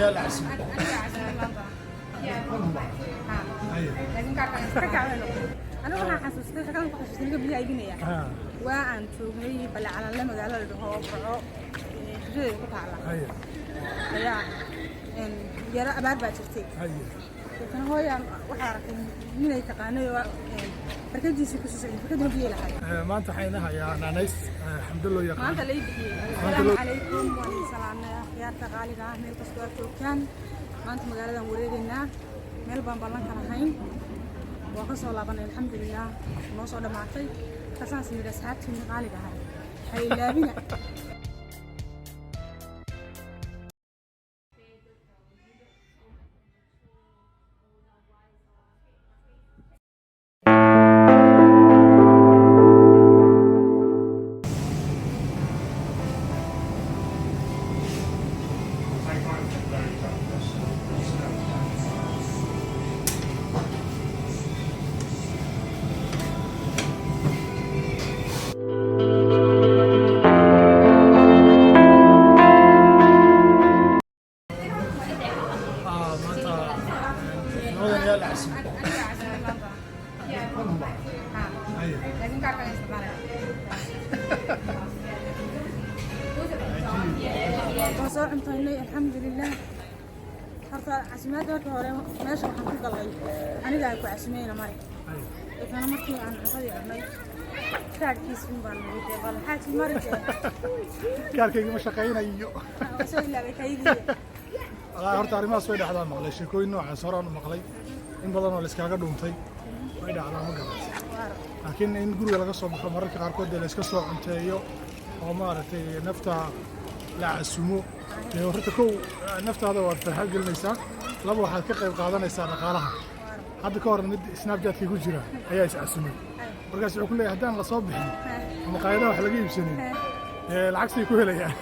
يا العسل. أنا waxaan xasuustay shaqadan ku xasuustay niga biyo iibinaya waan joogay bal calaale magaalada dhaho Burco ee ku taala ayaa yara abaar baa jirtay kan hooyan waxa arkay inay taqaanay barkadiisa ku soo barkadina biyo lahayd maanta xaynaha yaa naanays alxamdulillah yaqaan maanta la iibiyay assalaamu calaykum wa salaamna khiyaarta qaaliga ah meel kasta oo joogtaan maanta magaaladan wareegaynaa meel baan ballan ka lahayn waa ka soo laabanay alxamdulillah noo soo dhamaatay kasaas mid asxaabtii qaaliga ah hay laabina وصار عمتي الحمد لله حتى عسمات هore meesha waxaan ku galay aniga ay ku casmeeyna mari kana markii aan cuntada cunay kaarkiisun baan weydiiyay bal xaaji mari kaarkayga ma shaqaynayo soo ilaa kaydiye horta arrimahaas way dhacdaa maqlay sheekooyin noocaas horaan u maqlay in badan oo la iskaaga dhuuntay way dhacdaa ma garan laakiin in guriga laga soo baxo mararka qaarkood la iska soo cunteeyo oo maaragtay nafta la casumo horta kow naftaada waad farxad gelinaysaa laba waxaad ka qayb qaadanaysaa dhaqaalaha hadda ka hor mid snapchat-kii ku jira ayaa is casumay markaas wuxuu ku leeyahay haddaan la soo bixin ama qaayadaha wax laga iibsanin lacagtay ku helayaan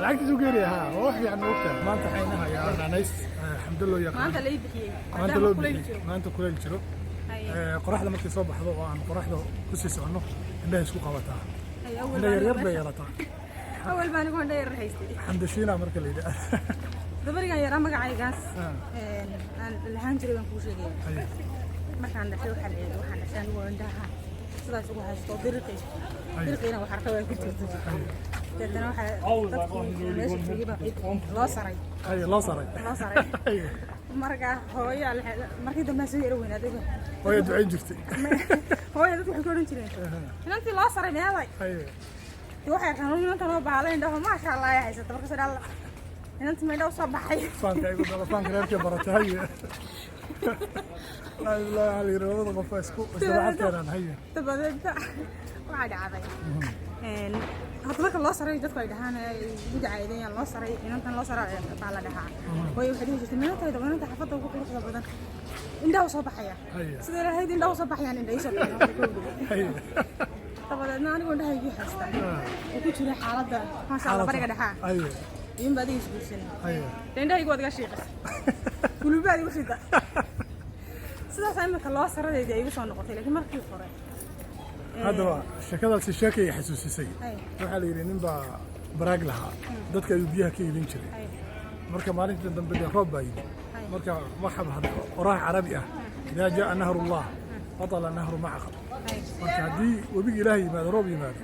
lacagtiisu geeraya ha waa wax fiican ogtaa maanta xaynaha yaa naanays alxamdulillah yaqaan maanta la iibiyay maanta kuleyl jiro qoraxda markay soo baxdo oo aan qoraxda ku sii socono indhaha isku qabataa indhaha yaryar bay yeelataa أول ما نقول ده يرحيستي. الحمد لله مرك اللي ده. دبري يا رامك عايجاس. الهانجري بنكوش جيه. مرك عند شو حل وحنا عشان هو عندها صلاة سووا هالشيء درقي. درقينا وحركة وكتير. تدنا وح. ليش تجيبها لا صري. أي لا صري. لا صري. مرجع هو يا مركي دم سير وين هذا. هو يدعي جفتي. هو يدعي يقولون تري. أنت لا صري ما هذا. أيوه. waxay xanuun inta loo baahay indhaha ma sha Allah ay haysato marka sida Allah inta ma dhaw soo baxay faanka ay gudala faanka reerka baratay la ilaha illa Allah qof isku isdhaaftaan haye tabadada waxa dhacday hadda marka loo saray dadku ay dhahaan gudacaydeen loo saray inta loo saray baa la dhahaa way waxay jirtay meelta dabananta xafada ugu quruxda badan indhaha soo baxaya sida ilaahay indhaha soo baxayaan indhaha soo baxayaan طبعاً أنا أقول هاي حاسة. وكل شيء حالة ما شاء الله بريء كده. أيوة. يوم بعدين يسوي سنة. أيوة. لأن ده يقعد قاشي بس. كل بعد يوصل ده. سيدا سامي خلاص صار ده يجي صار نقطة لكن ما كيف فرق. هذا هو الشكل الشيكي يحسوس سيء. أيوة. وحال يرينين براق لها. دتك يبيها كي يبينشري. أيوة. مركب مالك جدا بدي أخرب بعيد. مركب مرحبا هذا وراح عربية. إذا جاء نهر الله بطل النهر معه. marka hadii wabiga ilaahay yimaado roob yimaado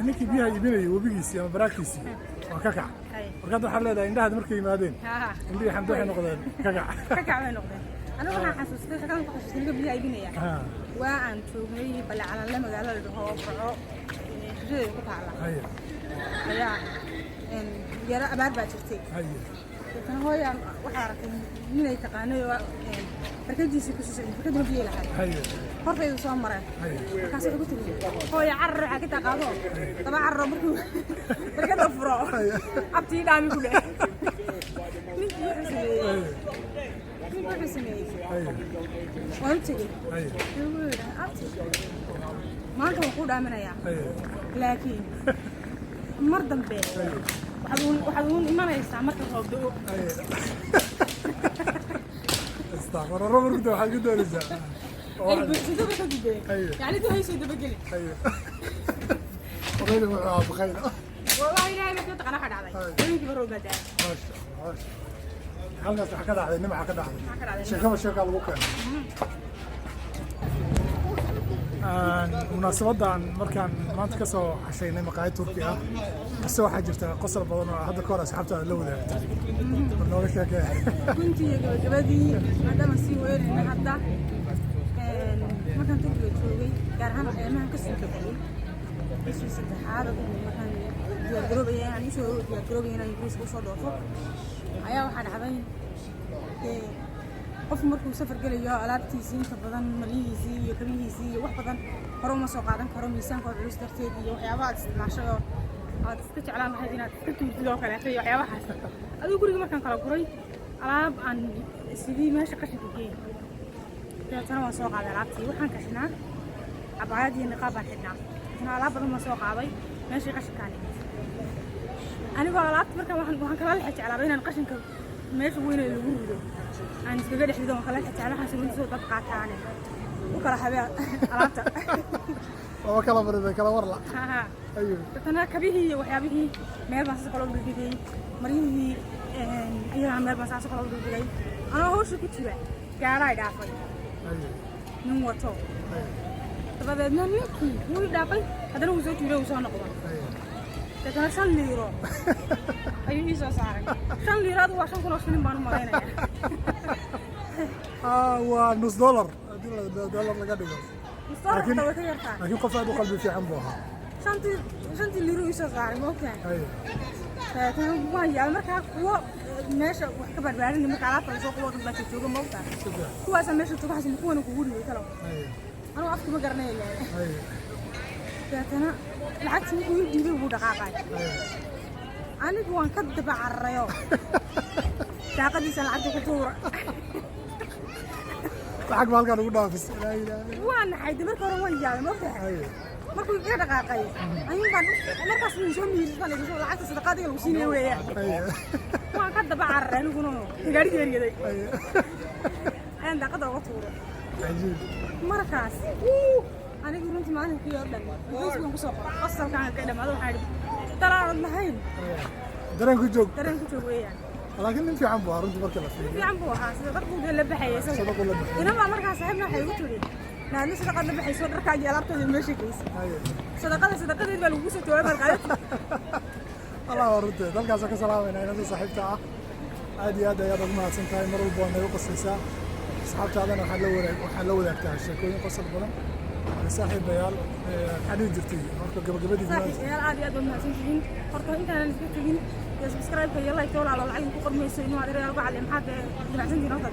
ninkii biyaha iibinayay wabigiisii ama baraakiisii waa ka kac marka waxaa leedahay indhaha markay yimaadeen indhii xamdo waxay noqdeen ka kac bay noqdeen أنا waxaan xasuustay shaqadan ku xasuustay niga biyo iibinaya waan joogay bal calaale magaalada dhaho Burco ee ku taala ayaa yara abaar baa jirtay kan hooyan waxa arkay inay taqaanay barkadiisa ku soo barkadina biyo lahayd hortaydu soo maray markaas ugu tiri hooyo carro waxa ka taqaado taba carro markuu barkada furo abtii dhaami ku dheer ninkii xusmeeyay waan tagay abtii maanta waan ku dhaaminayaa laakiin mar dambe waxaad uun imanaysaa marka roob da'o استغفر الله ربك ده حاجه ده لسه يعني ده هيسي ده بقلي ايوه وغير بخير والله إلهي ما كنت أنا حد علي وينك بروح بدأ ما شاء الله ما شاء الله halkaas waxa ka dhacday nimca ka dhacday sheeko lagu keenay munaasabadan markaan maanta ka soo xashaynay maqaayad Turki ah waxaa jirta qosol badan oo hadda koor asxaabta la wadaagtay nooga sheekay kuntii gabadhii maadaama si weyn hadda markaan Turkiga joogay gaar ahaan ayamahan ka soo kacay bishii saddexaad markaan diyaargaroobay aan isoo diyaargaroobay inaan Ingiriis ku soo dhoofo ayaa waxaa dhacday qof markuu safar galayo alaabtiisii inta badan malihiisii iyo kabihiisii iyo wax badan hore uma soo qaadan karo miisaankooda culus darteed iyo waxyaabaha aad isticmaashay oo aad iska jeclaan lahayd inaad iska tuurtid oo kaleeto iyo waxyaabahaas adigu guriga markaan kala guray alaab aan sidii meesha qashinka geeyay dabeetana waan soo qaaday alaabtii waxaan ka xidhnaa cabaayad iyo niqaab baan xidhnaa isna alaab badan baan soo qaaday meeshii qashinkaan anigoo alaabta markaan waxaan kala leexay jeclaabay inaan qashinka meesha weyne lagu rido aan iskaga dhex rido kala jeclahay waxaan soo soo dad qaataane u kala habeen alaabta oo kala bareeday kala warla ayo tan kabihii iyo waxyaabihii meel baan soo kala dhigay marihii iyo meel baan soo kala dhigay ana hoosh ku jira gaaray dhaafay ayo nin wato dabadeedna ninkii wuu dhaafay hadana uu soo jiray uu soo noqday dadana 5 liiro ayuu ii soo saaray 5 liiro waa 5 kun oo shilin baan u maleynayaa waa nus dollar dollar laga dhigo laakiin qof aad u qalbi fiican buu ahaa 5 liiro ii soo saaray ma ogtahay tan waa yaal markaa kuwa meesha wax ka badbaadin markaa alaabta soo qabo dad baa jooga ma ogtahay kuwaas meesha jooga xasin kuwana kugu dhigay kala anuu afka ma garanayo daatana lacagtii uu diiday uu dhaqaaqay anigu waan ka daba cararayo daaqadiisa lacagta ku tuura lacag maalkan ugu dhaafis ilaa ilaa waan naxay marka hore waan yaabay ma ogtahay markuu iga dhaqaaqay ayuu baan markaas uu soo miirsan inuu lacagta sadaqadiga lagu siinay weeyaan waan ka daba cararay aniguna gaariga yariyaday aan daaqada uga tuuro markaas anigu runtii maalinkii oo dhan Facebook ku soo qoray qasalkaan ka dhamaado waxaan daraan lahayn dareen ku joog weeyaan laakiin nin fiican buu runtii marka la fiiriyo fiican buu ahaa sadaqadu la baxayay sadaqadu la baxay inama markaas saxibna waxay ugu tiri naani sadaqada la baxayso dharka iyo alaabtada meesha geysay sadaqadeed baa lagu soo jawaabay qaadad Allah warta dalkaas ka salaamayna inay saaxiibta ah aad iyo aad ayaad ugu mahadsan tahay mar walba oo qosaysa asxaabtaadana waxaa la wadaagtaa sheekooyin qosol badan صاحب بيال حديد جرتي مركب قبل صاحب بيال عادي أدون ما تنتهين فرطة أنت أنا نسبتين يا سبسكرايب يلا يطول على العين وقد ما يصير إنه هذا ريال على محد بالعزم دي نقطة